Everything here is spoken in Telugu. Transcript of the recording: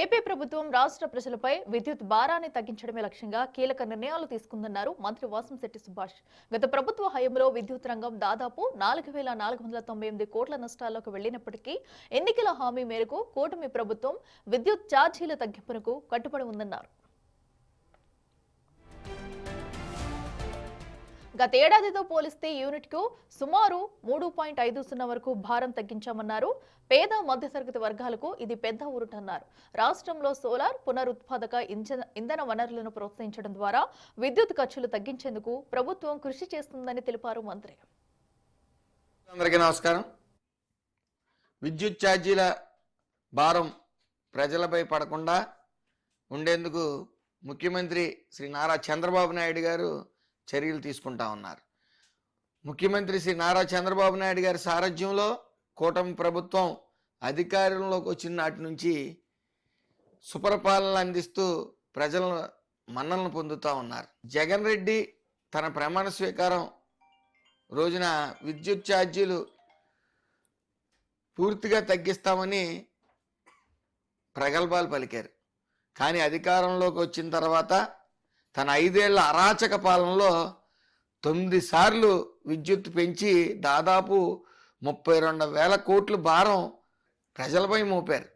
ఏపీ ప్రభుత్వం రాష్ట్ర ప్రజలపై విద్యుత్ భారాన్ని తగ్గించడమే లక్ష్యంగా కీలక నిర్ణయాలు తీసుకుందన్నారు మంత్రి వాసంశెట్టి సుభాష్. గత ప్రభుత్వ హయాంలో విద్యుత్ రంగం దాదాపు 4,498 కోట్ల నష్టాల్లోకి వెళ్లినప్పటికీ ఎన్నికల హామీ మేరకు కూటమి ప్రభుత్వం విద్యుత్ ఛార్జీల తగ్గింపునకు కట్టుబడి ఉందన్నారు. గతేడాదితో పోలిస్తే యూనిట్కు సుమారు 3.50 వరకు భారం తగ్గించామన్నారు. పేద మధ్యతరగతి వర్గాలకు ఇది పెద్ద ఊరటన్నారు. రాష్ట్రంలో సోలార్ పునరుత్పాదక ఇంధన వనరులను ప్రోత్సహించడం ద్వారా విద్యుత్ ఖర్చులు తగ్గించేందుకు ప్రభుత్వం కృషి చేస్తుందని తెలిపారు మంత్రి. అందరికీ నమస్కారం. విద్యుత్ ఛార్జీల భారం ప్రజలపై పడకుండా ఉండేందుకు ముఖ్యమంత్రి శ్రీ నారా చంద్రబాబు నాయుడు గారు చర్యలు తీసుకుంటా ఉన్నారు. ముఖ్యమంత్రి శ్రీ నారా చంద్రబాబు నాయుడు గారి సారథ్యంలో కూటమి ప్రభుత్వం అధికారంలోకి వచ్చిన నాటి నుంచి సుపరిపాలన అందిస్తూ ప్రజల మన్నలను పొందుతూ ఉన్నారు. జగన్ రెడ్డి తన ప్రమాణ స్వీకారం రోజున విద్యుత్ ఛార్జీలు పూర్తిగా తగ్గిస్తామని ప్రగల్భాలు పలికారు. కానీ అధికారంలోకి వచ్చిన తర్వాత తన 5 ఏళ్ల అరాచక పాలనలో 9 సార్లు విద్యుత్ పెంచి దాదాపు 32,000 కోట్ల భారం ప్రజలపై మోపారు.